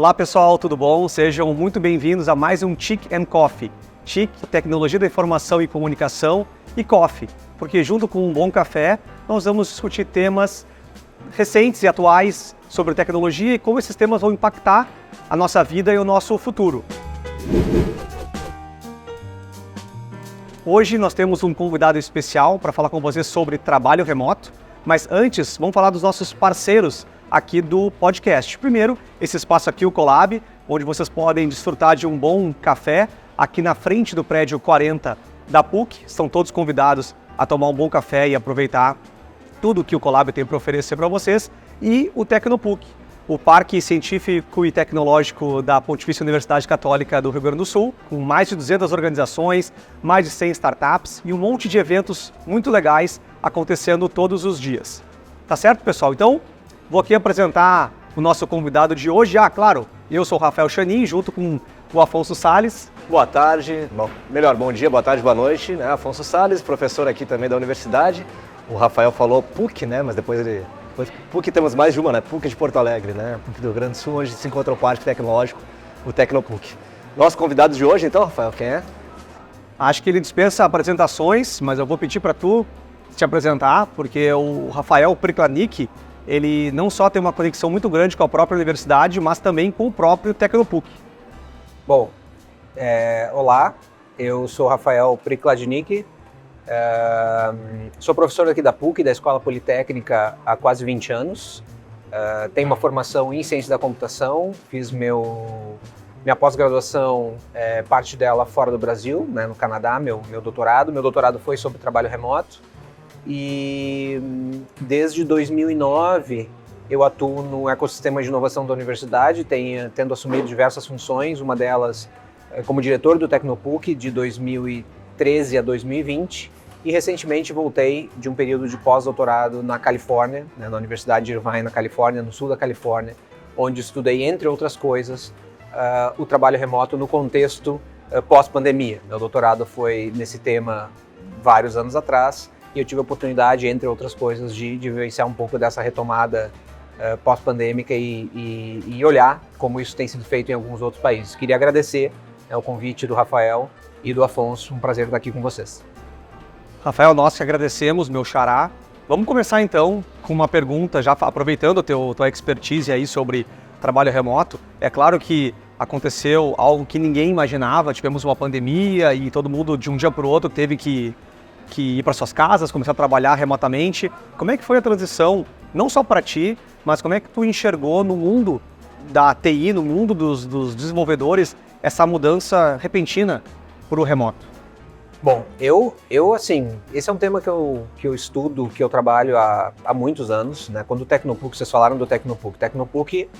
Olá pessoal, tudo bom? Sejam muito bem-vindos a mais um TIC & Coffee. TIC, Tecnologia da Informação e Comunicação, e Coffee, porque junto com um bom café, nós vamos discutir temas recentes e atuais sobre tecnologia e como esses temas vão impactar a nossa vida e o nosso futuro. Hoje nós temos um convidado especial para falar com você sobre trabalho remoto, mas antes vamos falar dos nossos parceiros aqui do podcast. Primeiro, esse espaço aqui, o Colab, onde vocês podem desfrutar de um bom café aqui na frente do prédio 40 da PUC. Estão todos convidados a tomar um bom café e aproveitar tudo que o Colab tem para oferecer para vocês. E o Tecnopuc, o Parque Científico e Tecnológico da Pontifícia Universidade Católica do Rio Grande do Sul, com mais de 200 organizações, mais de 100 startups e um monte de eventos muito legais acontecendo todos os dias. Tá certo, pessoal? Então, vou aqui apresentar o nosso convidado de hoje. Claro, eu sou o Rafael Chanin, junto com o Afonso Salles. Boa tarde, bom dia, boa tarde, boa noite, né? Afonso Salles, professor aqui também da universidade. O Rafael falou PUC, né? Mas depois PUC temos mais de uma, né? PUC de Porto Alegre, né? PUC do Rio Grande do Sul, onde se encontra o Parque Tecnológico, o Tecnopuc. Nosso convidado de hoje, então, Rafael, quem é? Acho que ele dispensa apresentações, mas eu vou pedir para tu te apresentar, porque o Rafael Priklanik, ele não só tem uma conexão muito grande com a própria universidade, mas também com o próprio Tecnopuc. Bom, olá, eu sou Rafael Priklanik, sou professor aqui da PUC, da Escola Politécnica, há quase 20 anos. Tenho uma formação em Ciência da Computação, fiz minha pós-graduação, parte dela fora do Brasil, né, no Canadá, meu doutorado. Meu doutorado foi sobre trabalho remoto. E desde 2009 eu atuo no ecossistema de inovação da universidade, tendo assumido diversas funções, uma delas como diretor do Tecnopuc de 2013 a 2020, e recentemente voltei de um período de pós-doutorado na Califórnia, né, na Universidade de Irvine, na Califórnia, no sul da Califórnia, onde estudei, entre outras coisas, o trabalho remoto no contexto pós-pandemia. Meu doutorado foi nesse tema vários anos atrás, e eu tive a oportunidade, entre outras coisas, de vivenciar um pouco dessa retomada pós-pandêmica e olhar como isso tem sido feito em alguns outros países. Queria agradecer o convite do Rafael e do Afonso, um prazer estar aqui com vocês. Rafael, nós que agradecemos, meu xará. Vamos começar então com uma pergunta, já aproveitando a tua expertise aí sobre trabalho remoto. É claro que aconteceu algo que ninguém imaginava, tivemos uma pandemia e todo mundo de um dia para o outro teve que ir para suas casas, começar a trabalhar remotamente. Como é que foi a transição, não só para ti, mas como é que tu enxergou no mundo da TI, no mundo dos desenvolvedores, essa mudança repentina para o remoto? Bom, eu assim, esse é um tema que eu estudo, que eu trabalho há muitos anos, né? Quando o Tecnopuc, vocês falaram do Tecnopuc. Tecnopuc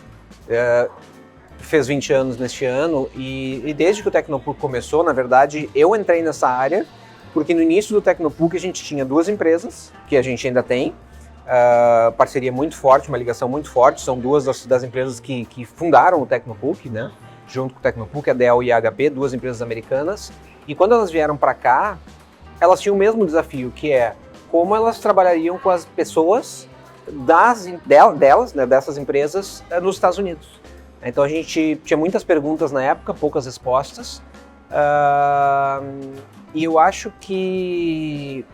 fez 20 anos neste ano e desde que o Tecnopuc começou, na verdade, eu entrei nessa área porque no início do Tecnopuc a gente tinha duas empresas, que a gente ainda tem, parceria muito forte, uma ligação muito forte, são duas das empresas que fundaram o Tecnopuc, né? Junto com o Tecnopuc, a Dell e a HP, duas empresas americanas, e quando elas vieram para cá, elas tinham o mesmo desafio, que é como elas trabalhariam com as pessoas delas, né, dessas empresas, nos Estados Unidos. Então a gente tinha muitas perguntas na época, poucas respostas, e eu acho que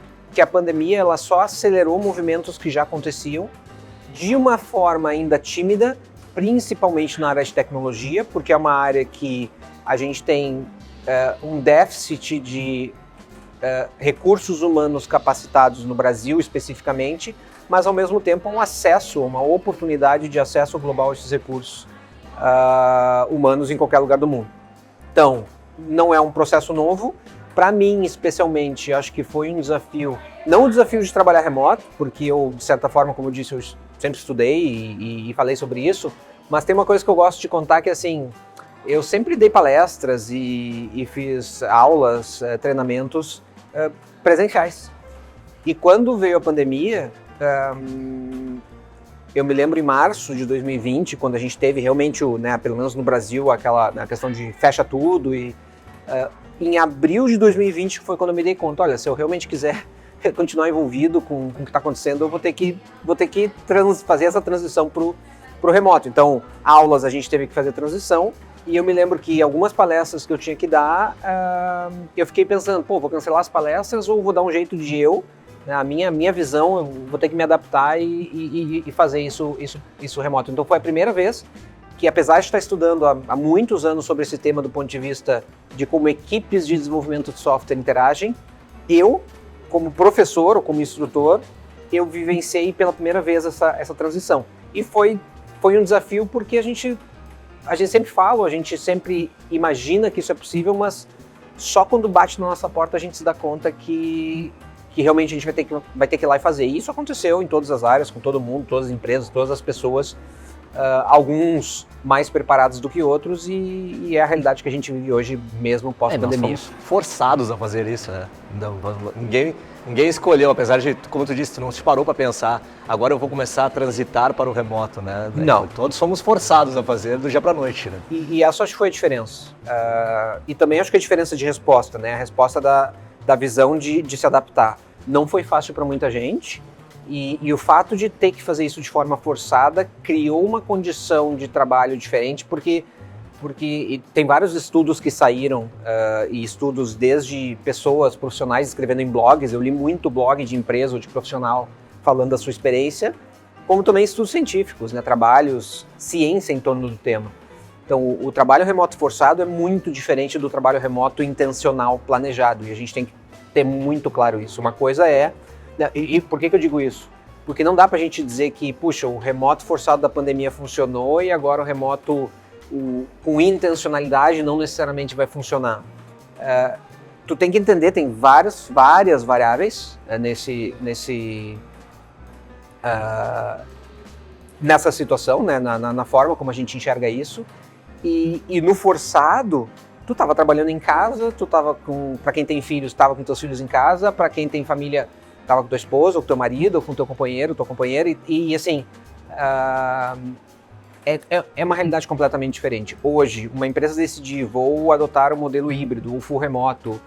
a pandemia ela só acelerou movimentos que já aconteciam de uma forma ainda tímida, principalmente na área de tecnologia, porque é uma área que a gente tem um déficit de recursos humanos capacitados no Brasil especificamente, mas ao mesmo tempo um acesso, uma oportunidade de acesso global a esses recursos humanos em qualquer lugar do mundo. Então, não é um processo novo. Para mim, especialmente, acho que foi um desafio, não o desafio de trabalhar remoto, porque eu, de certa forma, como eu disse, eu sempre estudei e falei sobre isso, mas tem uma coisa que eu gosto de contar que, assim, eu sempre dei palestras e fiz aulas, treinamentos presenciais. E quando veio a pandemia, eu me lembro em março de 2020, quando a gente teve realmente, pelo menos no Brasil, a questão de fecha tudo em abril de 2020 foi quando eu me dei conta, olha, se eu realmente quiser continuar envolvido com o que está acontecendo, eu vou ter que fazer essa transição para o remoto. Então, aulas a gente teve que fazer transição, e eu me lembro que algumas palestras que eu tinha que dar, eu fiquei pensando, vou cancelar as palestras ou vou dar um jeito de né, a minha visão, eu vou ter que me adaptar e fazer isso remoto. Então foi a primeira vez que, apesar de estar estudando há muitos anos sobre esse tema do ponto de vista de como equipes de desenvolvimento de software interagem, eu, como professor ou como instrutor, eu vivenciei pela primeira vez essa transição. E foi um desafio porque a gente sempre fala, a gente sempre imagina que isso é possível, mas só quando bate na nossa porta a gente se dá conta que realmente a gente vai ter que ir lá e fazer. E isso aconteceu em todas as áreas, com todo mundo, todas as empresas, todas as pessoas, alguns mais preparados do que outros, e é a realidade que a gente vive hoje mesmo pós-pandemia. Nós fomos forçados a fazer isso, né? Ninguém escolheu, apesar de, como tu disse, tu não se parou para pensar, agora eu vou começar a transitar para o remoto, né? Não. Todos fomos forçados a fazer do dia para a noite, né? E essa acho que foi a diferença. E também acho que a diferença de resposta, né? A resposta da visão de se adaptar. Não foi fácil para muita gente, e o fato de ter que fazer isso de forma forçada criou uma condição de trabalho diferente, porque tem vários estudos que saíram, e estudos desde pessoas profissionais escrevendo em blogs, eu li muito blog de empresa ou de profissional falando da sua experiência, como também estudos científicos, né, trabalhos, ciência em torno do tema. Então o trabalho remoto forçado é muito diferente do trabalho remoto intencional, planejado, e a gente tem que ter muito claro isso. Uma coisa é, e por que eu digo isso? Porque não dá pra gente dizer que, puxa, o remoto forçado da pandemia funcionou e agora o remoto com intencionalidade não necessariamente vai funcionar. Tu tem que entender, tem várias variáveis nessa situação, né, na forma como a gente enxerga isso, e no forçado, tu estava trabalhando em casa, para quem tem filhos, estava com teus filhos em casa, para quem tem família, estava com tua esposa, ou com teu marido, ou com teu companheiro, tua companheira, e assim, é uma realidade completamente diferente. Hoje, uma empresa decidir, vou adotar o modelo híbrido, o full remoto,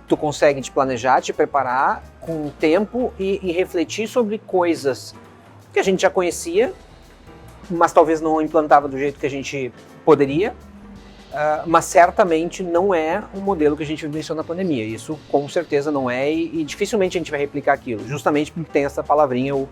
tu consegue te planejar, te preparar com tempo e refletir sobre coisas que a gente já conhecia, mas talvez não implantava do jeito que a gente poderia, mas certamente não é um modelo que a gente vivenciou na pandemia. Isso com certeza não é, e dificilmente a gente vai replicar aquilo, justamente porque tem essa palavrinha, o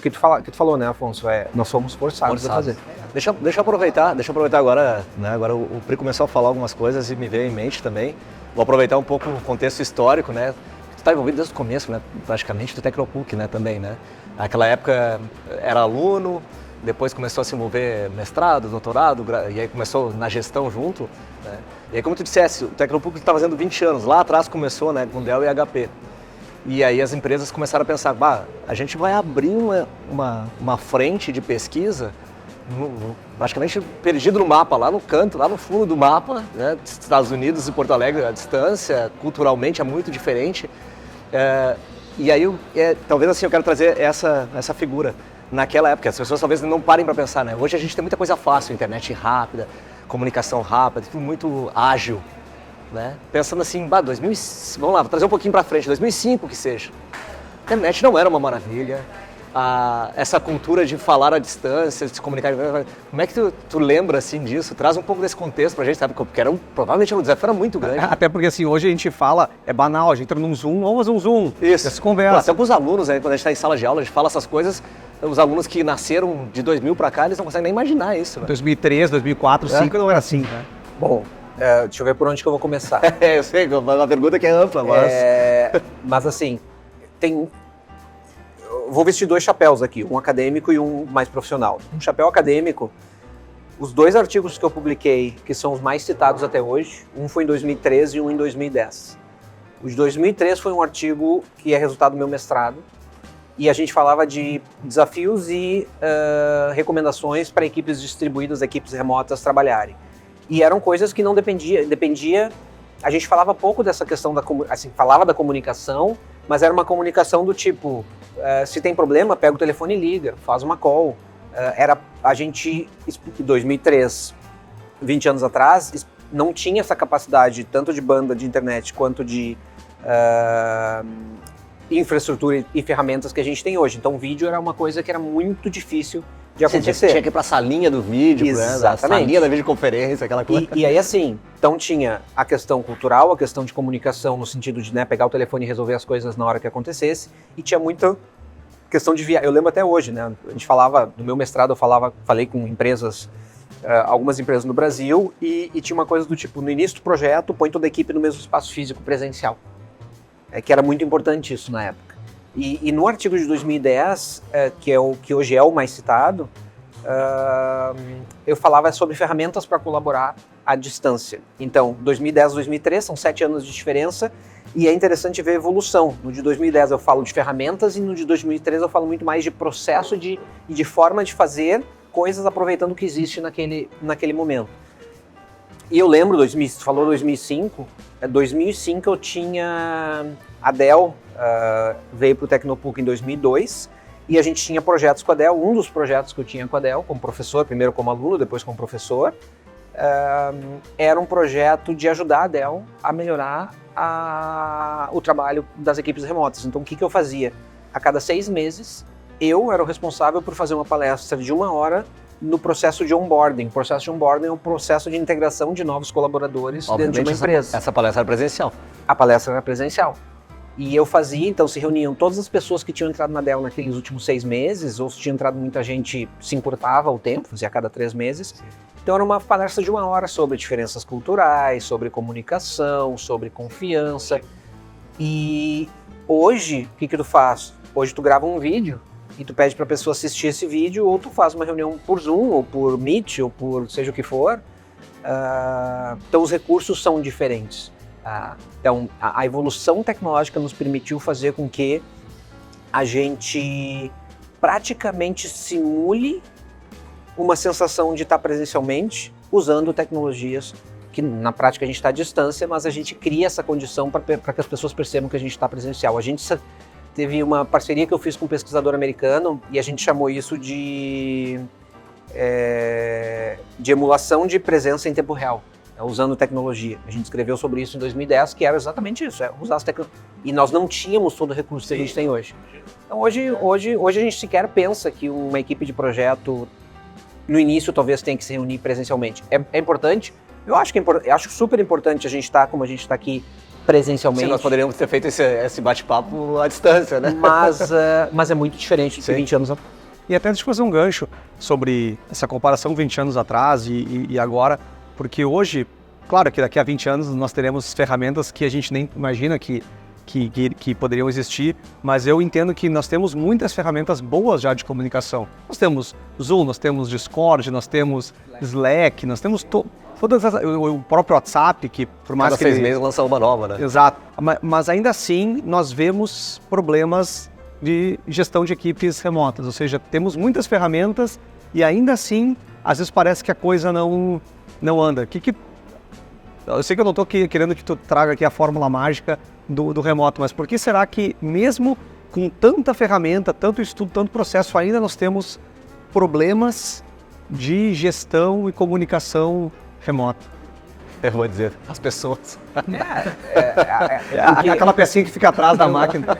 que tu falou, né, Afonso? Nós fomos forçados a fazer. Deixa eu aproveitar agora, né? Agora o Pri começou a falar algumas coisas e me veio em mente também. Vou aproveitar um pouco o contexto histórico, né? Tu está envolvido desde o começo, né? Praticamente do Tecnopuc, né? Também, né? Naquela época era aluno, depois começou a se envolver mestrado, doutorado, e aí começou na gestão junto, né? E aí, como tu dissesse, o Tecnopuc está fazendo 20 anos. Lá atrás começou, né? Com Dell e HP. E aí as empresas começaram a pensar, a gente vai abrir uma frente de pesquisa praticamente perdido no mapa, lá no canto, lá no fundo do mapa, né? Estados Unidos e Porto Alegre, a distância, culturalmente é muito diferente. E aí, talvez assim, eu quero trazer essa figura. Naquela época, as pessoas talvez não parem para pensar, né? Hoje a gente tem muita coisa fácil, internet rápida, comunicação rápida, tudo muito ágil. Né? Pensando assim, vamos lá, vou trazer um pouquinho para frente, 2005 que seja. A internet não era uma maravilha, essa cultura de falar à distância, de se comunicar. Como é que tu lembra assim disso? Traz um pouco desse contexto pra gente, sabe? Porque provavelmente o desafio era muito grande. Até porque assim, hoje a gente fala, é banal, a gente entra num Zoom, vamos fazer um Zoom. Isso. Se conversa. Até com os alunos, aí, quando a gente está em sala de aula, a gente fala essas coisas, os alunos que nasceram de 2000 para cá, eles não conseguem nem imaginar isso. Né? 2003, 2004, 2005 não era assim, né? Bom, deixa eu ver por onde que eu vou começar. Eu sei, uma pergunta que é ampla, mas... Mas assim, vou vestir dois chapéus aqui, um acadêmico e um mais profissional. Um chapéu acadêmico, os dois artigos que eu publiquei, que são os mais citados até hoje, um foi em 2013 e um em 2010. O de 2003 foi um artigo que é resultado do meu mestrado, e a gente falava de desafios e recomendações para equipes distribuídas, equipes remotas trabalharem. E eram coisas que não dependia, a gente falava pouco dessa questão falava da comunicação, mas era uma comunicação do tipo, se tem problema, pega o telefone e liga, faz uma call. Em 2003, 20 anos atrás, não tinha essa capacidade tanto de banda de internet quanto de infraestrutura e ferramentas que a gente tem hoje. Então o vídeo era uma coisa que era muito difícil de acontecer. Tinha que ir pra salinha do vídeo, Exatamente. Né? A salinha da videoconferência, aquela coisa. E aí, assim, então tinha a questão cultural, a questão de comunicação, no sentido de, né, pegar o telefone e resolver as coisas na hora que acontecesse, e tinha muita questão de viagem. Eu lembro até hoje, né, a gente falava, no meu mestrado falei com empresas, algumas empresas no Brasil, e tinha uma coisa do tipo, no início do projeto, põe toda a equipe no mesmo espaço físico presencial. Que era muito importante isso na época. E no artigo de 2010, que é o que hoje é o mais citado, eu falava sobre ferramentas para colaborar à distância. Então, 2010 e 2003 são 7 anos de diferença, e é interessante ver a evolução. No de 2010 eu falo de ferramentas, e no de 2003 eu falo muito mais de processo e de forma de fazer coisas aproveitando o que existe naquele momento. E eu lembro, você falou 2005, 2005 eu tinha a Dell, veio para o Tecnopuc em 2002, e a gente tinha projetos com a Dell. Um dos projetos que eu tinha com a Dell, como professor, primeiro como aluno, depois como professor, era um projeto de ajudar a Dell a melhorar o trabalho das equipes remotas. Então o que eu fazia? A cada 6 meses, eu era o responsável por fazer uma palestra de 1 hora no processo de onboarding. O processo de onboarding é um processo de integração de novos colaboradores dentro de uma empresa. Essa palestra era presencial. A palestra era presencial. E eu fazia, então se reuniam todas as pessoas que tinham entrado na Dell naqueles últimos 6 meses, ou se tinha entrado muita gente, se encurtava o tempo, fazia a cada 3 meses. Então era uma palestra de 1 hora sobre diferenças culturais, sobre comunicação, sobre confiança. E hoje, o que tu faz? Hoje tu grava um vídeo e tu pede para a pessoa assistir esse vídeo, ou tu faz uma reunião por Zoom, ou por Meet, ou por seja o que for. Então os recursos são diferentes. Então a evolução tecnológica nos permitiu fazer com que a gente praticamente simule uma sensação de estar presencialmente usando tecnologias que na prática a gente está à distância, mas a gente cria essa condição para que as pessoas percebam que a gente está presencial. A gente teve uma parceria que eu fiz com um pesquisador americano e a gente chamou isso de emulação de presença em tempo real, usando tecnologia. A gente escreveu sobre isso em 2010, que era exatamente isso, usar as tecnologias. E nós não tínhamos todo o recurso que a gente tem hoje. Então hoje a gente sequer pensa que uma equipe de projeto, no início, talvez tenha que se reunir presencialmente. É importante? Eu acho super importante a gente estar como a gente está aqui presencialmente. Sim, nós poderíamos ter feito esse bate-papo à distância, né? Mas é muito diferente do que 20 anos atrás. E até deixa eu fazer um gancho sobre essa comparação 20 anos atrás e agora, porque hoje, claro que daqui a 20 anos nós teremos ferramentas que a gente nem imagina que poderiam existir, mas eu entendo que nós temos muitas ferramentas boas já de comunicação. Nós temos Zoom, nós temos Discord, nós temos Slack, nós temos o próprio WhatsApp, que por mais Cada que 6 meses lança uma nova, né? Exato, mas ainda assim nós vemos problemas de gestão de equipes remotas, ou seja, temos muitas ferramentas e ainda assim, às vezes parece que a coisa não anda. Eu sei que eu não estou querendo que tu traga aqui a fórmula mágica do remoto, mas por que será que mesmo com tanta ferramenta, tanto estudo, tanto processo, ainda nós temos problemas de gestão e comunicação remota? Eu vou dizer, as pessoas. Aquela pecinha que fica atrás da máquina.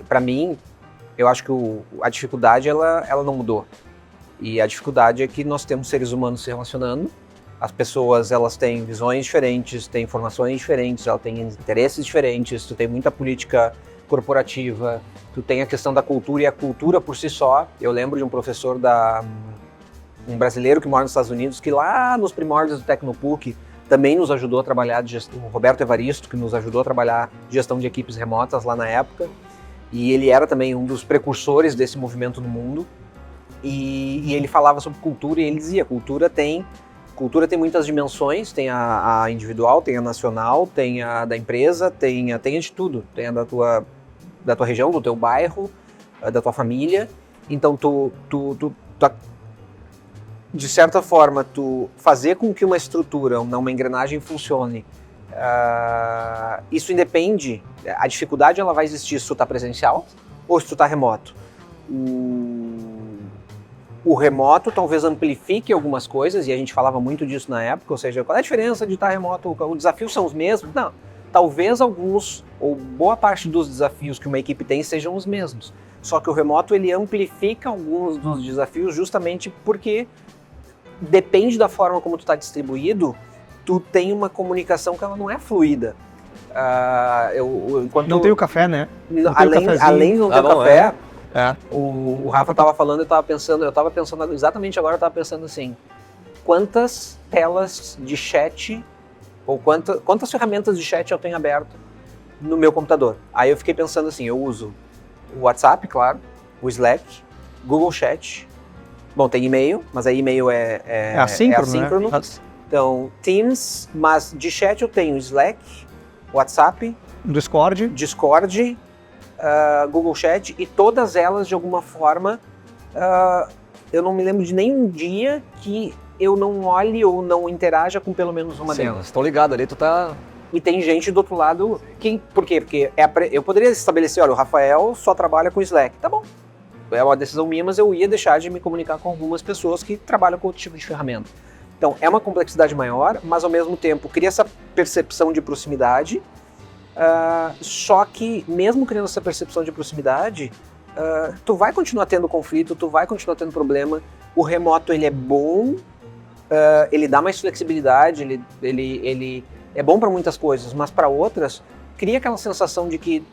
Para mim, eu acho que a dificuldade ela não mudou. E a dificuldade é que nós temos seres humanos se relacionando. As pessoas, elas têm visões diferentes, têm informações diferentes, elas têm interesses diferentes, tu tem muita política corporativa, tu tem a questão da cultura e a cultura por si só. Eu lembro de um professor um brasileiro que mora nos Estados Unidos, que lá nos primórdios do Tecnopuc também nos ajudou a trabalhar o Roberto Evaristo, que nos ajudou a trabalhar gestão de equipes remotas lá na época, e ele era também um dos precursores desse movimento no mundo, e ele falava sobre cultura, e ele dizia, cultura tem muitas dimensões, tem a individual, tem a nacional, tem a da empresa, tem de tudo, tem a da tua região, do teu bairro, da tua família. Então de certa forma, tu fazer com que uma estrutura, uma engrenagem funcione, isso independe, a dificuldade ela vai existir se tu tá presencial ou se tu tá remoto. O remoto talvez amplifique algumas coisas, e a gente falava muito disso na época, ou seja, qual é a diferença de estar remoto? Os desafios são os mesmos? Não, talvez alguns, ou boa parte dos desafios que uma equipe tem sejam os mesmos, Só que o remoto ele amplifica alguns dos desafios justamente porque depende da forma como tu está distribuído, tu tem uma comunicação que ela não é fluida. Não tem o café, né? Além de não ter o café, É. o Rafa estava falando, eu estava pensando exatamente agora, eu estava pensando assim, quantas telas de chat ou quantas ferramentas de chat eu tenho aberto no meu computador? Aí eu fiquei pensando assim, eu uso o WhatsApp, claro, o Slack, Google Chat, bom, tem e-mail, mas aí e-mail é assíncrono. Né? Então, Teams, mas de chat eu tenho Slack, WhatsApp, Discord, Google Chat, e todas elas, de alguma forma, eu não me lembro de nenhum dia que eu não olhe ou não interaja com pelo menos uma delas. Estou ligado ali, tu tá... E tem gente do outro lado, por quê? Porque eu poderia estabelecer, olha, o Rafael só trabalha com Slack, tá bom. É uma decisão minha, mas eu ia deixar de me comunicar com algumas pessoas que trabalham com outro tipo de ferramenta. Então, é uma complexidade maior, mas ao mesmo tempo cria essa percepção de proximidade, só que mesmo criando essa percepção de proximidade, tu vai continuar tendo conflito, tu vai continuar tendo problema. O remoto, ele é bom, ele dá mais flexibilidade, ele é bom para muitas coisas, mas para outras, cria aquela sensação de que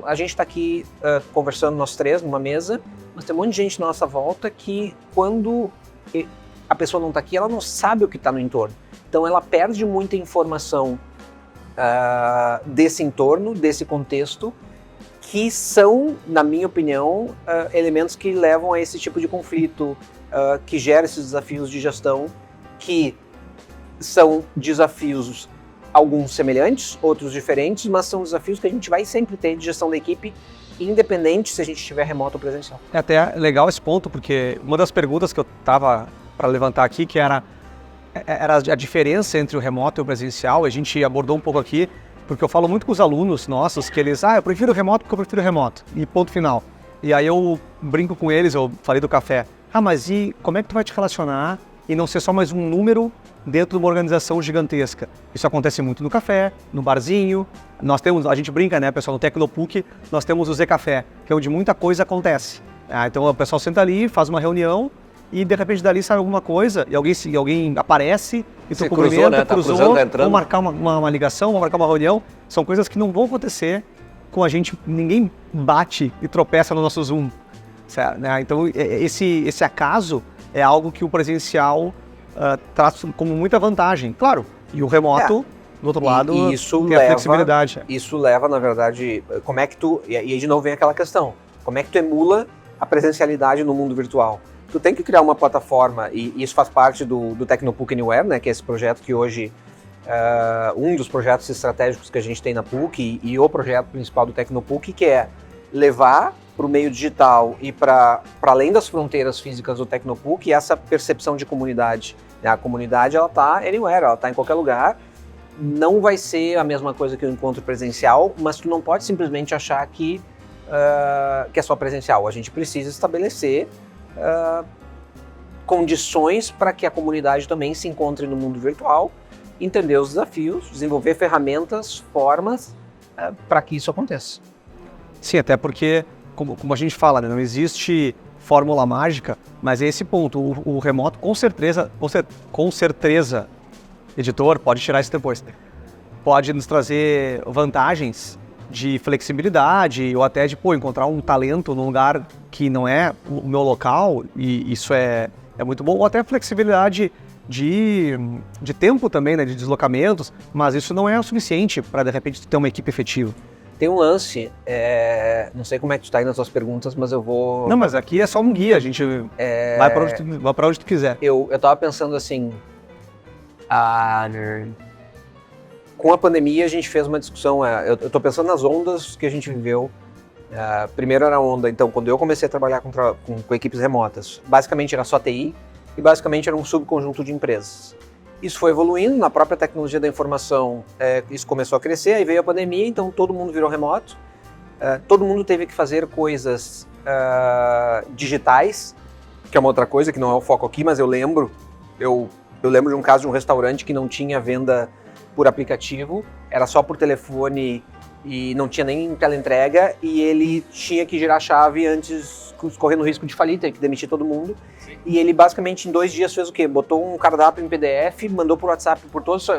a gente está aqui conversando nós três numa mesa, mas tem um monte de gente na nossa volta que quando a pessoa não está aqui, ela não sabe o que está no entorno. Então ela perde muita informação desse entorno, desse contexto, que são, na minha opinião, elementos que levam a esse tipo de conflito, que gera esses desafios de gestão, que são desafios, alguns semelhantes, outros diferentes, mas são desafios que a gente vai sempre ter de gestão da equipe, independente se a gente estiver remoto ou presencial. É até legal esse ponto, porque uma das perguntas que eu estava para levantar aqui, que era a diferença entre o remoto e o presencial, a gente abordou um pouco aqui, porque eu falo muito com os alunos nossos, que eles, eu prefiro remoto porque eu prefiro remoto, e ponto final. E aí eu brinco com eles, eu falei do café, mas e como é que tu vai te relacionar e não ser só mais um número dentro de uma organização gigantesca? Isso acontece muito no café, no barzinho, a gente brinca, né, pessoal, no Tecnopuc, nós temos o Zé Café, que é onde muita coisa acontece. Então o pessoal senta ali, faz uma reunião, e de repente dali sai alguma coisa, e alguém aparece, e tu cumprimenta, né? cruzou, vamos marcar uma ligação, vamos marcar uma reunião. São coisas que não vão acontecer com a gente, ninguém bate e tropeça no nosso Zoom. Certo, né? Então esse acaso é algo que o presencial traz como muita vantagem. Claro, e o remoto, do outro lado, tem a flexibilidade. Isso leva, na verdade, como é que tu... E aí de novo vem aquela questão, como é que tu emula a presencialidade no mundo virtual? Tu tem que criar uma plataforma, e isso faz parte do Tecnopuc Anywhere, né, que é esse projeto que hoje, um dos projetos estratégicos que a gente tem na PUC, e o projeto principal do Tecnopuc, que é levar para o meio digital e para além das fronteiras físicas do Tecnopuc essa percepção de comunidade. A comunidade, ela está anywhere, ela está em qualquer lugar. Não vai ser a mesma coisa que o encontro presencial, mas tu não pode simplesmente achar que é só presencial. A gente precisa estabelecer condições para que a comunidade também se encontre no mundo virtual, entender os desafios, desenvolver ferramentas, formas para que isso aconteça. Sim, até porque, como a gente fala, né, não existe fórmula mágica, mas é esse ponto, o remoto com certeza, editor, pode tirar isso depois, pode nos trazer vantagens de flexibilidade ou até de encontrar um talento num lugar que não é o meu local, e isso é muito bom, ou até flexibilidade de tempo também, né, de deslocamentos, mas isso não é o suficiente para de repente ter uma equipe efetiva. Tem um lance, não sei como é que tu tá aí nas tuas perguntas, mas eu vou... Não, mas aqui é só um guia, a gente vai para onde tu quiser. Eu tava pensando assim, com a pandemia a gente fez uma discussão, eu tô pensando nas ondas que a gente viveu. Primeiro era a onda, então, quando eu comecei a trabalhar com equipes remotas, basicamente era só TI e basicamente era um subconjunto de empresas. Isso foi evoluindo, na própria tecnologia da informação, isso começou a crescer, aí veio a pandemia, então todo mundo virou remoto, todo mundo teve que fazer coisas digitais, que é uma outra coisa que não é o foco aqui, mas eu lembro de um caso de um restaurante que não tinha venda por aplicativo, era só por telefone e não tinha nem teleentrega, e ele tinha que girar a chave antes, correndo o risco de falir, ter que demitir todo mundo. E ele basicamente em 2 dias fez o quê? Botou um cardápio em PDF, mandou por WhatsApp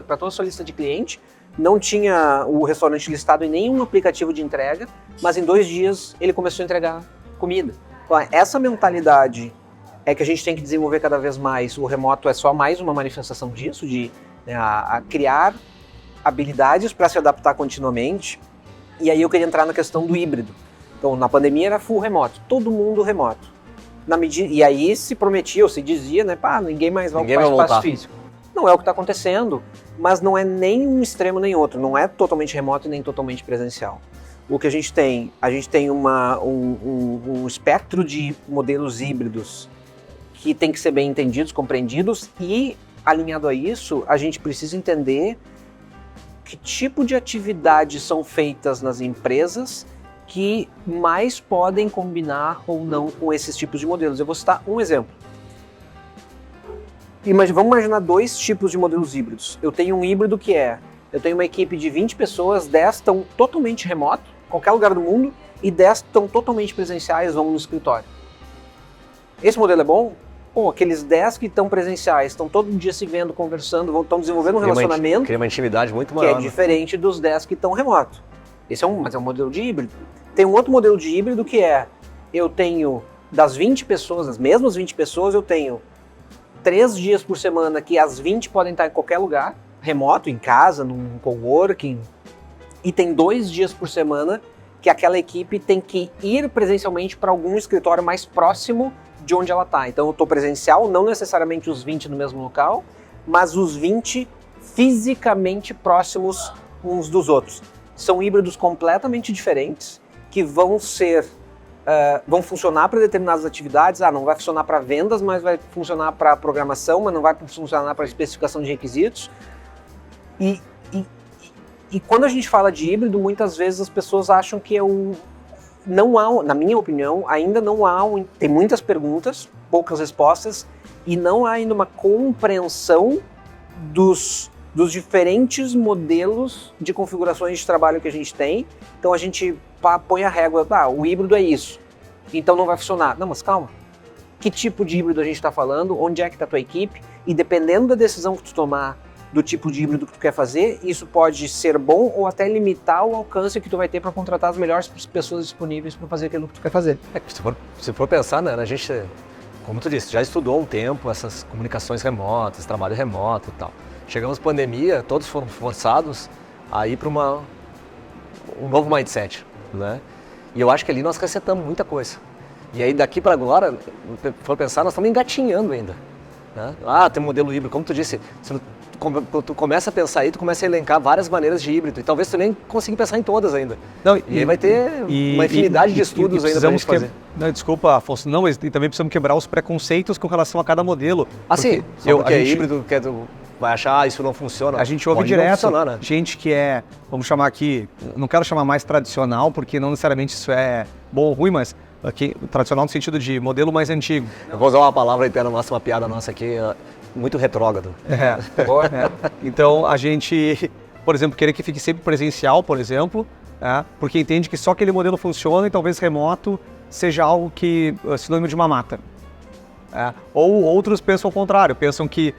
para toda a sua lista de cliente, não tinha o restaurante listado em nenhum aplicativo de entrega, mas em 2 dias ele começou a entregar comida. Então, essa mentalidade é que a gente tem que desenvolver cada vez mais. O remoto é só mais uma manifestação disso, de a criar habilidades para se adaptar continuamente. E aí eu queria entrar na questão do híbrido. Então, na pandemia era full remoto, todo mundo remoto. E aí se prometia, ou se dizia, né, ninguém mais vai ocupar espaço físico. Não é o que está acontecendo, mas não é nem um extremo nem outro, não é totalmente remoto e nem totalmente presencial. O que a gente tem um espectro de modelos híbridos que tem que ser bem entendidos, compreendidos, e alinhado a isso, a gente precisa entender que tipo de atividades são feitas nas empresas que mais podem combinar ou não com esses tipos de modelos. Eu vou citar um exemplo. Vamos imaginar 2 tipos de modelos híbridos. Eu tenho um híbrido que eu tenho uma equipe de 20 pessoas, 10 estão totalmente remoto, qualquer lugar do mundo, e 10 estão totalmente presenciais, vão no escritório. Esse modelo é bom? Aqueles 10 que estão presenciais, estão todo dia se vendo, conversando, estão desenvolvendo um relacionamento. Cria uma intimidade muito maior. Que é diferente dos 10 que estão remoto. Mas é um modelo de híbrido. Tem um outro modelo de híbrido que eu tenho das 20 pessoas, as mesmas 20 pessoas, eu tenho 3 dias por semana que as 20 podem estar em qualquer lugar, remoto, em casa, num coworking, e tem 2 dias por semana que aquela equipe tem que ir presencialmente para algum escritório mais próximo de onde ela está. Então eu estou presencial, não necessariamente os 20 no mesmo local, mas os 20 fisicamente próximos uns dos outros. São híbridos completamente diferentes, que vão funcionar para determinadas atividades. Não vai funcionar para vendas, mas vai funcionar para programação, mas não vai funcionar para especificação de requisitos. E quando a gente fala de híbrido, muitas vezes as pessoas acham que não há, na minha opinião, ainda não há, tem muitas perguntas, poucas respostas, e não há ainda uma compreensão dos diferentes modelos de configurações de trabalho que a gente tem. Então a gente põe a régua, o híbrido é isso, então não vai funcionar. Não, mas calma, que tipo de híbrido a gente está falando, onde é que está a tua equipe, e dependendo da decisão que tu tomar, do tipo de híbrido que tu quer fazer, isso pode ser bom ou até limitar o alcance que tu vai ter para contratar as melhores pessoas disponíveis para fazer aquilo que tu quer fazer. Se for pensar, né, a gente, como tu disse, já estudou um tempo essas comunicações remotas, trabalho remoto e tal. Chegamos à pandemia, todos foram forçados a ir para um novo mindset, né? E eu acho que ali nós resetamos muita coisa. E aí daqui para agora, se for pensar, nós estamos engatinhando ainda, né? Tem um modelo híbrido, como tu disse, quando tu começa a pensar aí, tu começa a elencar várias maneiras de híbrido, e talvez tu nem consiga pensar em todas ainda. E aí vai ter uma infinidade de estudos ainda pra gente fazer. Desculpa, Afonso, mas também precisamos quebrar os preconceitos com relação a cada modelo. Sim, porque é híbrido, que tu vai achar, isso não funciona. A gente ouve direto, né? Gente que vamos chamar aqui, não quero chamar mais tradicional, porque não necessariamente isso é bom ou ruim, mas aqui, tradicional no sentido de modelo mais antigo. Eu vou usar uma palavra interna nossa, uma piada nossa aqui, muito retrógrado. Então, a gente, por exemplo, querer que fique sempre presencial, por exemplo, porque entende que só aquele modelo funciona e talvez remoto seja algo que sinônimo de uma mata. Ou outros pensam ao contrário, pensam que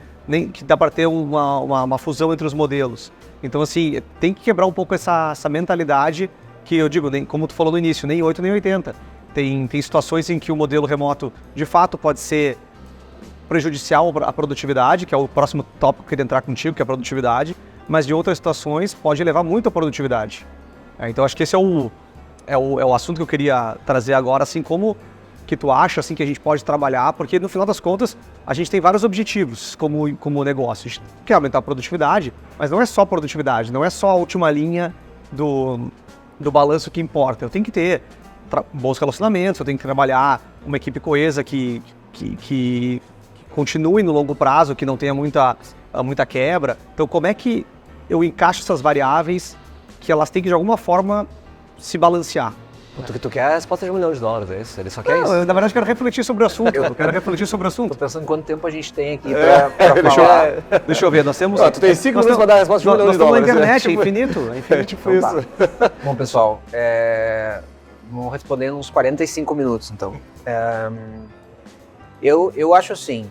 dá para ter uma fusão entre os modelos. Então, assim, tem que quebrar um pouco essa mentalidade que eu digo, como tu falou no início, nem 8 nem 80. Tem situações em que o modelo remoto, de fato, pode ser prejudicial à produtividade, que é o próximo tópico que eu queria entrar contigo, que é a produtividade, mas de outras situações pode elevar muito a produtividade. Então acho que esse é o assunto que eu queria trazer agora, assim, como que tu acha assim, que a gente pode trabalhar, porque no final das contas a gente tem vários objetivos como negócio. A gente quer aumentar a produtividade, mas não é só produtividade, não é só a última linha do balanço que importa. Eu tenho que ter bons relacionamentos, eu tenho que trabalhar uma equipe coesa que continue no longo prazo, que não tenha muita quebra. Então, como é que eu encaixo essas variáveis que elas têm que, de alguma forma, se balancear? Tu quer a resposta de $1 milhão, é isso? Ele só quer isso? Eu, na verdade, quero refletir sobre o assunto. Tô pensando quanto tempo a gente tem aqui pra falar. Deixa eu ver, nós temos... Tu tem 5 minutos pra dar a resposta de $1 milhão. Nós estamos na internet, é infinito. Tipo isso. Bom, pessoal, vamos responder uns 45 minutos, então. Eu acho assim...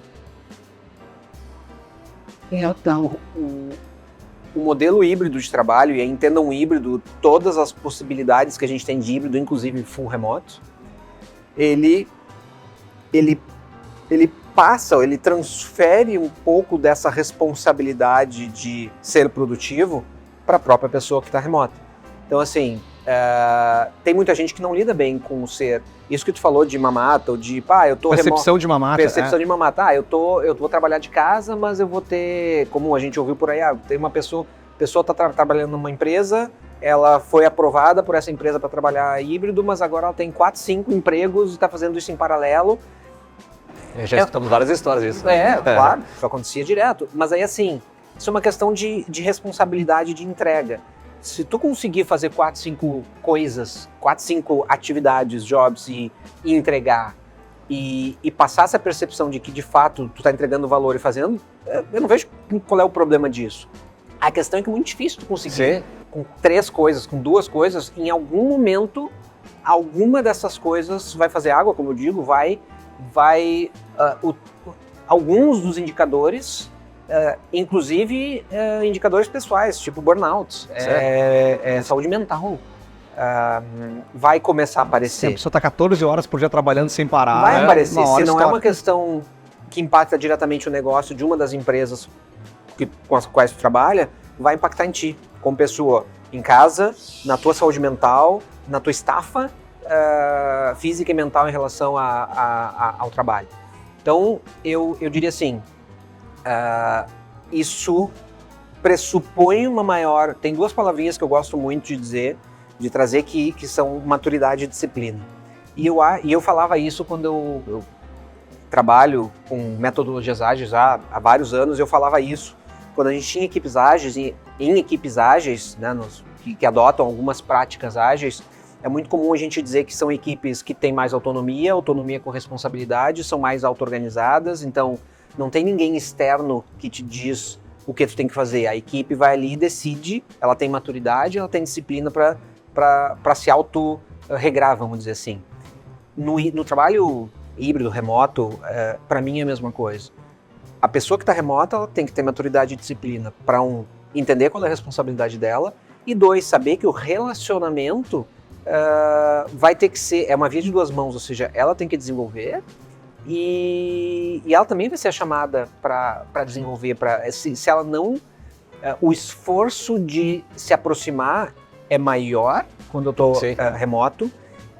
O modelo híbrido de trabalho, e entendam híbrido, todas as possibilidades que a gente tem de híbrido, inclusive full remoto, ele transfere um pouco dessa responsabilidade de ser produtivo para a própria pessoa que está remota. Então, assim, tem muita gente que não lida bem com o ser. Isso que tu falou de mamata, ou de, eu tô Percepção de mamata. Percepção de mamata. Eu vou trabalhar de casa, mas eu vou ter, como a gente ouviu por aí, tem uma pessoa está trabalhando numa empresa, ela foi aprovada por essa empresa para trabalhar híbrido, mas agora ela tem 4, 5 empregos e está fazendo isso em paralelo. Já escutamos várias histórias disso. Claro, isso acontecia direto. Mas aí, assim, isso é uma questão de responsabilidade de entrega. Se tu conseguir fazer 4, 5 coisas, 4, 5 atividades, jobs e entregar e passar essa percepção de que de fato tu está entregando valor e fazendo, eu não vejo qual é o problema disso. A questão é que é muito difícil tu conseguir. Sim. Com 3 coisas, com 2 coisas, em algum momento, alguma dessas coisas vai fazer água, como eu digo, alguns dos indicadores, inclusive indicadores pessoais, tipo burnout, saúde mental, vai começar a aparecer. A pessoa está 14 horas por dia trabalhando sem parar. Vai aparecer, se não é uma questão que impacta diretamente o negócio de uma das empresas com as quais tu trabalha, vai impactar em ti, como pessoa, em casa, na tua saúde mental, na tua estafa física e mental em relação ao trabalho. Então, eu diria assim, isso pressupõe uma maior... Tem 2 palavrinhas que eu gosto muito de dizer, de trazer que são maturidade e disciplina. E eu falava isso quando eu trabalho com metodologias ágeis há vários anos, eu falava isso. Quando a gente tinha equipes ágeis, em equipes ágeis, né, que adotam algumas práticas ágeis, é muito comum a gente dizer que são equipes que têm mais autonomia com responsabilidade, são mais auto-organizadas, então não tem ninguém externo que te diz o que tu tem que fazer. A equipe vai ali e decide, ela tem maturidade, ela tem disciplina para se auto-regrar, vamos dizer assim. No trabalho híbrido, remoto, para mim é a mesma coisa. A pessoa que está remota, ela tem que ter maturidade e disciplina para entender qual é a responsabilidade dela e 2, saber que o relacionamento vai ter que ser, é uma via de 2 mãos, ou seja, ela tem que desenvolver e ela também vai ser a chamada para desenvolver, se ela não, o esforço de se aproximar é maior quando eu estou remoto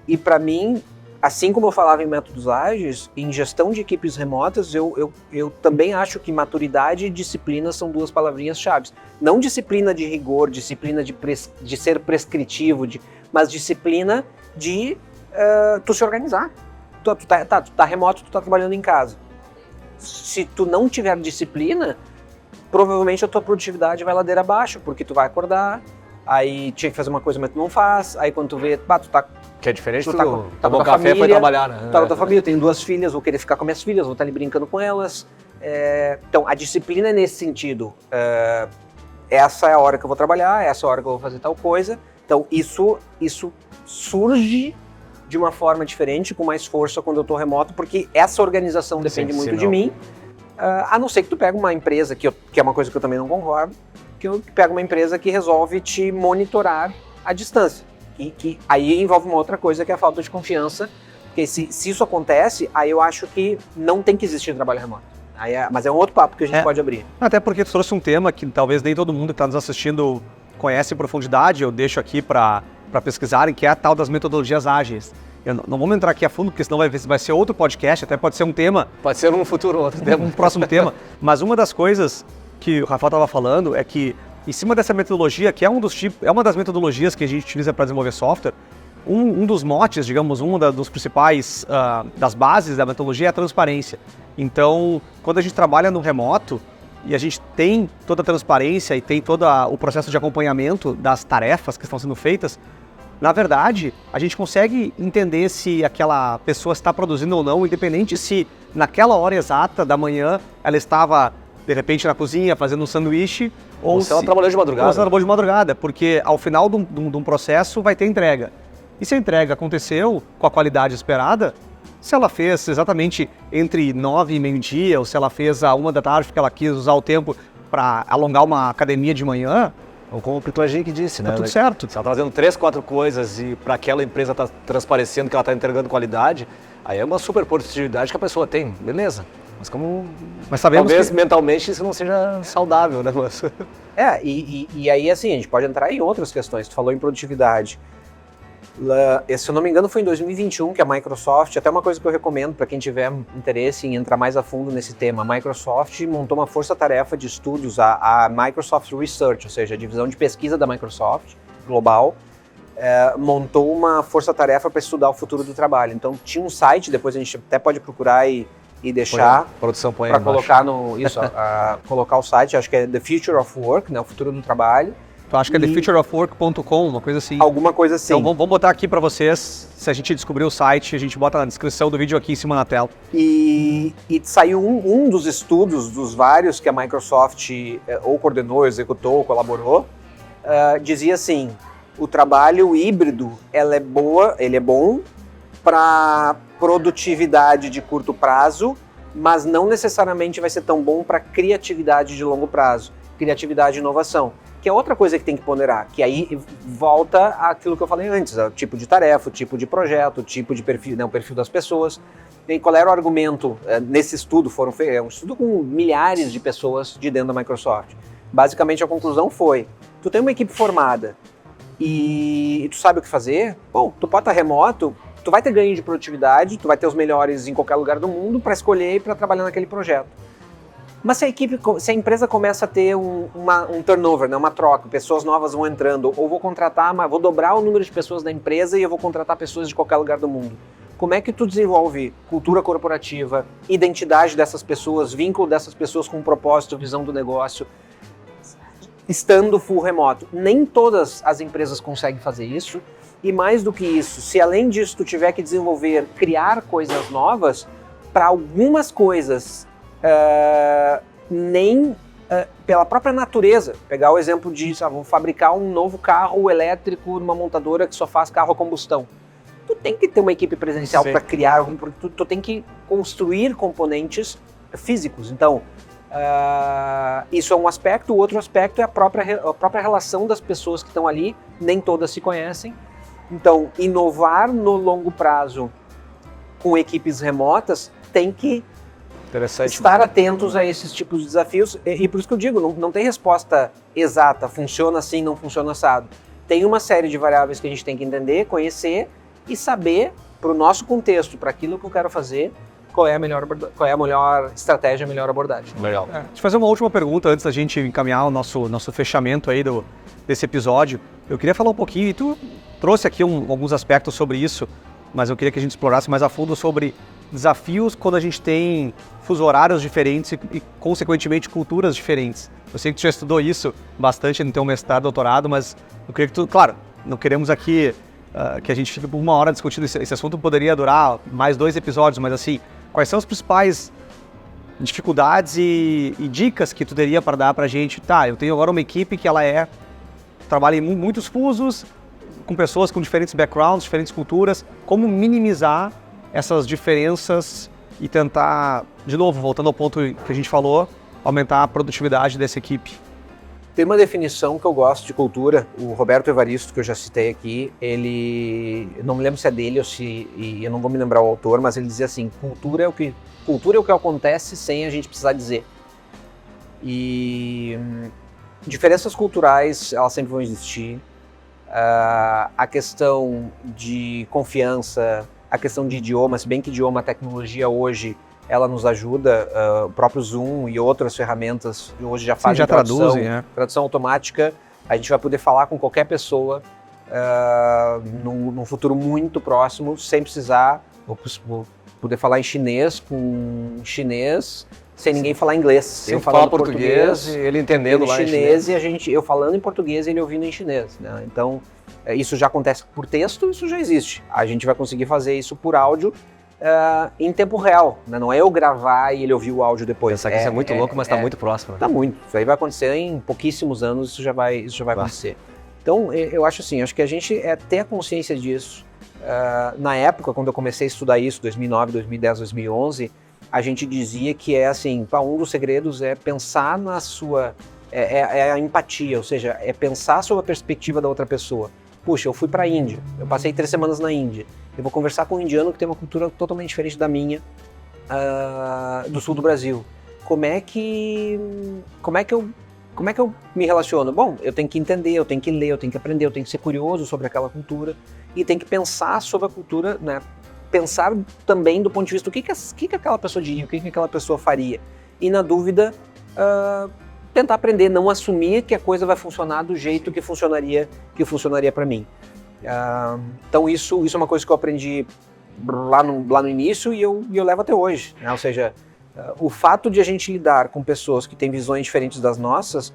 e para mim, assim como eu falava em métodos ágeis, em gestão de equipes remotas, eu também acho que maturidade e disciplina são 2 palavrinhas-chave. Não disciplina de rigor, disciplina de ser prescritivo, mas disciplina de tu se organizar. Tu tá remoto, tu tá trabalhando em casa. Se tu não tiver disciplina, provavelmente a tua produtividade vai ladeira abaixo, porque tu vai acordar, aí tinha que fazer uma coisa, mas tu não faz, aí quando tu vê, tu tá... Que é diferente, tu tá com a café família, foi trabalhar, né? Tá com a tua família, tem 2 filhas, vou querer ficar com minhas filhas, vou estar ali brincando com elas. Então, a disciplina é nesse sentido. Essa é a hora que eu vou trabalhar, essa é a hora que eu vou fazer tal coisa. Então, isso surge de uma forma diferente, com mais força quando eu tô remoto, porque essa organização depende muito de mim. A não ser que tu pega uma empresa, que é uma coisa que eu também não concordo, que eu pego uma empresa que resolve te monitorar à distância. Que aí envolve uma outra coisa, que é a falta de confiança, porque se isso acontece, aí eu acho que não tem que existir trabalho remoto. Mas é um outro papo que a gente pode abrir. Até porque tu trouxe um tema que talvez nem todo mundo que está nos assistindo conhece em profundidade, eu deixo aqui para pesquisarem, que é a tal das metodologias ágeis. Não vamos entrar aqui a fundo, porque senão vai ser outro podcast, até pode ser um tema. Pode ser um futuro outro tema. Um próximo tema. Mas uma das coisas que o Rafael estava falando é que, em cima dessa metodologia, que é uma das metodologias que a gente utiliza para desenvolver software, um dos motes, digamos, dos principais, das bases da metodologia é a transparência. Então, quando a gente trabalha no remoto e a gente tem toda a transparência e tem todo o processo de acompanhamento das tarefas que estão sendo feitas, Na verdade, a gente consegue entender se aquela pessoa está produzindo ou não, independente se naquela hora exata da manhã ela estava, de repente, na cozinha fazendo um sanduíche, ou se ela trabalhou de madrugada. Ou se ela trabalhou de madrugada, porque ao final de um processo vai ter entrega. E se a entrega aconteceu com a qualidade esperada, se ela fez exatamente entre 9 e meio-dia, ou se ela fez a 1 da tarde porque ela quis usar o tempo para alongar uma academia de manhã, ou como o Pitlagic disse, né? Tá tudo certo. Se ela está fazendo 3, 4 coisas e para aquela empresa está transparecendo que ela está entregando qualidade, aí é uma super produtividade que a pessoa tem, beleza. Mas sabemos talvez que mentalmente isso não seja saudável, né? Mas... E aí assim, a gente pode entrar em outras questões. Tu falou em produtividade. Se eu não me engano, foi em 2021 que a Microsoft, até uma coisa que eu recomendo para quem tiver interesse em entrar mais a fundo nesse tema, a Microsoft montou uma força-tarefa de estudos, a Microsoft Research, ou seja, a divisão de pesquisa da Microsoft global, montou uma força-tarefa para estudar o futuro do trabalho. Então tinha um site, depois a gente até pode procurar e deixar para colocar colocar o site, acho que é The Future of Work, né, o futuro do trabalho. Eu acho que é thefutureofwork.com, uma coisa assim. Alguma coisa assim. Então vamos botar aqui para vocês, se a gente descobrir o site, a gente bota na descrição do vídeo aqui em cima na tela. E saiu um dos estudos, dos vários que a Microsoft ou coordenou, executou, ou colaborou, dizia assim, o trabalho híbrido ele é bom para produtividade de curto prazo, mas não necessariamente vai ser tão bom para criatividade de longo prazo, criatividade e inovação. Que é outra coisa que tem que ponderar, que aí volta àquilo que eu falei antes, o tipo de tarefa, o tipo de projeto, o tipo de perfil, né, o perfil das pessoas. E qual era o argumento nesse estudo? É um estudo com milhares de pessoas de dentro da Microsoft. Basicamente a conclusão foi, tu tem uma equipe formada e tu sabe o que fazer, bom, tu pode estar remoto, tu vai ter ganho de produtividade, tu vai ter os melhores em qualquer lugar do mundo para escolher e para trabalhar naquele projeto. Mas se a empresa começa a ter um turnover, né, uma troca, pessoas novas vão entrando, ou vou dobrar o número de pessoas da empresa e eu vou contratar pessoas de qualquer lugar do mundo. Como é que tu desenvolve cultura corporativa, identidade dessas pessoas, vínculo dessas pessoas com propósito, visão do negócio, estando full remoto? Nem todas as empresas conseguem fazer isso, e mais do que isso, se além disso tu tiver que criar coisas novas, para algumas coisas... pela própria natureza. Pegar o exemplo de, vou fabricar um novo carro elétrico numa montadora que só faz carro a combustão. Tu tem que ter uma equipe presencial para criar, tu tem que construir componentes físicos. Então, isso é um aspecto. O outro aspecto é a própria relação das pessoas que estão ali, nem todas se conhecem. Então, inovar no longo prazo com equipes remotas tem que estar atentos a esses tipos de desafios, e por isso que eu digo, não tem resposta exata, funciona assim, não funciona assado. Tem uma série de variáveis que a gente tem que entender, conhecer e saber, para o nosso contexto, para aquilo que eu quero fazer, qual é a melhor estratégia, a melhor abordagem. Legal. Deixa eu fazer uma última pergunta antes da gente encaminhar o nosso fechamento aí desse episódio. Eu queria falar um pouquinho, e tu trouxe aqui alguns aspectos sobre isso, mas eu queria que a gente explorasse mais a fundo sobre desafios quando a gente tem fusos horários diferentes e, consequentemente, culturas diferentes. Eu sei que tu já estudou isso bastante no teu mestrado, doutorado, mas eu queria que tu... Claro, não queremos aqui que a gente fique por 1 hora discutindo esse assunto, poderia durar mais 2 episódios, mas assim, quais são as principais dificuldades e dicas que tu teria para dar pra gente? Tá, eu tenho agora uma equipe que ela trabalha em muitos fusos, com pessoas com diferentes backgrounds, diferentes culturas, como minimizar essas diferenças e tentar, de novo, voltando ao ponto que a gente falou, aumentar a produtividade dessa equipe? Tem uma definição que eu gosto de cultura, o Roberto Evaristo, que eu já citei aqui, eu não me lembro se é dele ou e eu não vou me lembrar o autor, mas ele dizia assim, cultura é o que acontece sem a gente precisar dizer. E diferenças culturais, elas sempre vão existir. A questão de confiança, a questão de idioma, se bem que idioma, a tecnologia hoje, ela nos ajuda, o próprio Zoom e outras ferramentas hoje já fazem tradução automática, a gente vai poder falar com qualquer pessoa num futuro muito próximo, sem precisar, vou poder falar em chinês com chinês, sem ninguém falar inglês. Eu falando português e ele entendendo lá em chinês. E eu falando em português e ele ouvindo em chinês, né? Então, Isso já acontece por texto, isso já existe. A gente vai conseguir fazer isso por áudio em tempo real, né? Não é eu gravar e ele ouvir o áudio depois. Pensar que isso é muito louco, mas está muito próximo. Está muito. Isso aí vai acontecer em pouquíssimos anos, isso já vai acontecer. Então, eu acho assim, acho que a gente ter a consciência disso. Na época, quando eu comecei a estudar isso, 2009, 2010, 2011, a gente dizia que assim, um dos segredos é pensar na sua... a empatia, ou seja, é pensar sobre a perspectiva da outra pessoa. Puxa, eu fui para a Índia, eu passei 3 semanas na Índia, eu vou conversar com um indiano que tem uma cultura totalmente diferente da minha, do sul do Brasil. Como é que eu me relaciono? Bom, eu tenho que entender, eu tenho que ler, eu tenho que aprender, eu tenho que ser curioso sobre aquela cultura e tenho que pensar sobre a cultura, né? Pensar também do ponto de vista do que aquela pessoa diria, o que aquela pessoa faria. E na dúvida, tentar aprender, não assumir que a coisa vai funcionar do jeito que funcionaria para mim. Então isso é uma coisa que eu aprendi lá no início e eu levo até hoje, né? Ou seja, o fato de a gente lidar com pessoas que têm visões diferentes das nossas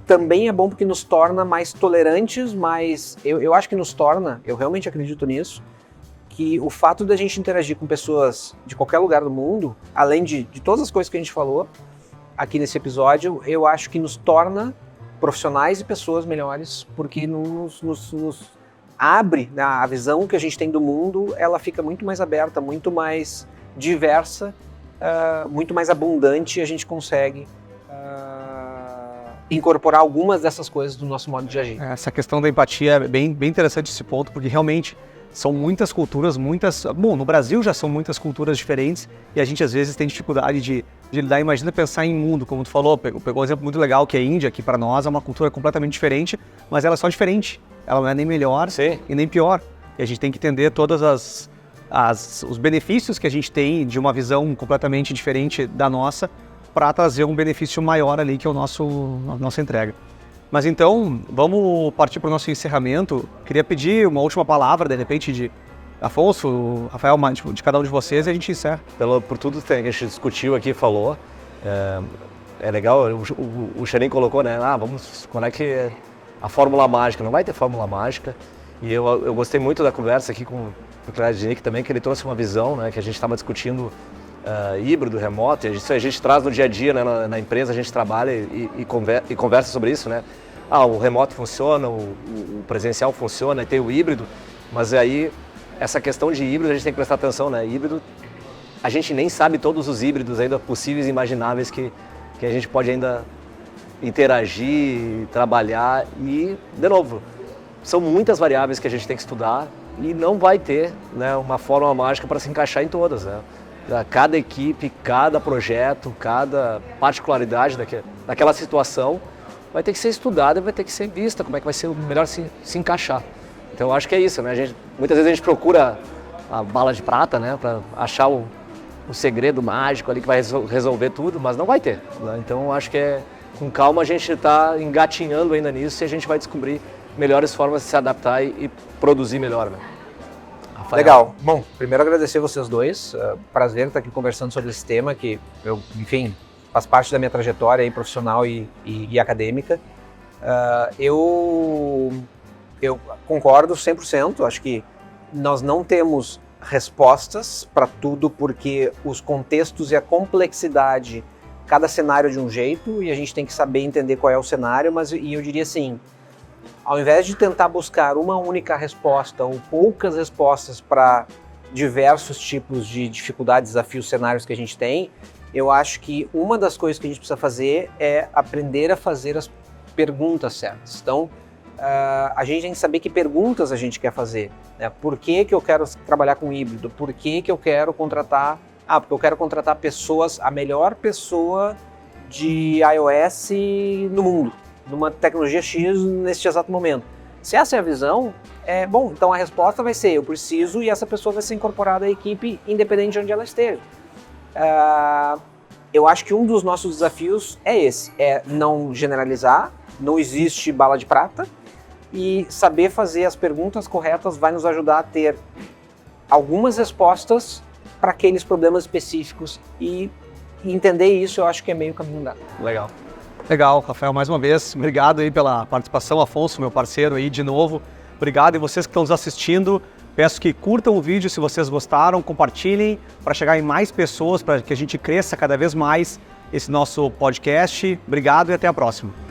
também é bom porque nos torna mais tolerantes, mas eu acho que nos torna, eu realmente acredito nisso, que o fato de a gente interagir com pessoas de qualquer lugar do mundo, além de todas as coisas que a gente falou aqui nesse episódio, eu acho que nos torna profissionais e pessoas melhores, porque nos abre, né, a visão que a gente tem do mundo, ela fica muito mais aberta, muito mais diversa, muito mais abundante, e a gente consegue incorporar algumas dessas coisas do nosso modo de agir. Essa questão da empatia é bem interessante esse ponto, porque realmente são muitas culturas, Bom, no Brasil já são muitas culturas diferentes e a gente às vezes tem dificuldade de lidar. Imagina pensar em mundo, como tu falou, pegou um exemplo muito legal que é a Índia, que para nós é uma cultura completamente diferente, mas ela é só diferente. Ela não é nem melhor e nem pior. E a gente tem que entender todas os benefícios que a gente tem de uma visão completamente diferente da nossa para trazer um benefício maior ali que é a nossa entrega. Mas então, vamos partir para o nosso encerramento. Queria pedir uma última palavra, de repente, de Afonso, Rafael, de cada um de vocês, e a gente encerra. Por tudo que a gente discutiu aqui, falou, é legal, o Xerim colocou, né, quando é que a fórmula mágica, não vai ter fórmula mágica, e eu gostei muito da conversa aqui com o Cláudio também, que ele trouxe uma visão, né, que a gente estava discutindo híbrido, remoto, e isso a gente traz no dia a dia, né, na empresa, a gente trabalha e conversa sobre isso, né? O remoto funciona, o presencial funciona, e tem o híbrido, mas aí essa questão de híbrido a gente tem que prestar atenção, né? Híbrido, a gente nem sabe todos os híbridos ainda possíveis e imagináveis que a gente pode ainda interagir, trabalhar e, de novo, são muitas variáveis que a gente tem que estudar e não vai ter, né, uma fórmula mágica para se encaixar em todas, né? Cada equipe, cada projeto, cada particularidade daquela situação vai ter que ser estudada, vai ter que ser vista, como é que vai ser o melhor se encaixar. Então eu acho que é isso, né? Muitas vezes a gente procura a bala de prata, né, para achar o segredo mágico ali que vai resolver tudo, mas não vai ter, né? Então eu acho que com calma a gente está engatinhando ainda nisso e a gente vai descobrir melhores formas de se adaptar e produzir melhor, né? Rafael. Legal. Bom, primeiro agradecer vocês dois. Prazer estar aqui conversando sobre esse tema que, enfim, faz parte da minha trajetória aí, profissional e acadêmica. Eu concordo 100%. Acho que nós não temos respostas para tudo porque os contextos e a complexidade, cada cenário de um jeito, e a gente tem que saber entender qual é o cenário, e eu diria assim, ao invés de tentar buscar uma única resposta ou poucas respostas para diversos tipos de dificuldades, desafios, cenários que a gente tem, eu acho que uma das coisas que a gente precisa fazer é aprender a fazer as perguntas certas. Então, a gente tem que saber que perguntas a gente quer fazer, né? Por que eu quero trabalhar com híbrido? Por que eu quero contratar... porque eu quero contratar pessoas, a melhor pessoa de iOS no mundo, numa tecnologia X neste exato momento. Se essa é a visão, bom, então a resposta vai ser, eu preciso, e essa pessoa vai ser incorporada à equipe, independente de onde ela esteja. Eu acho que um dos nossos desafios é esse, não generalizar, não existe bala de prata, e saber fazer as perguntas corretas vai nos ajudar a ter algumas respostas para aqueles problemas específicos, e entender isso eu acho que é meio caminho andado. Legal, Rafael, mais uma vez, obrigado aí pela participação, Afonso, meu parceiro aí de novo. Obrigado, e vocês que estão nos assistindo, peço que curtam o vídeo se vocês gostaram, compartilhem para chegar em mais pessoas, para que a gente cresça cada vez mais esse nosso podcast. Obrigado e até a próxima.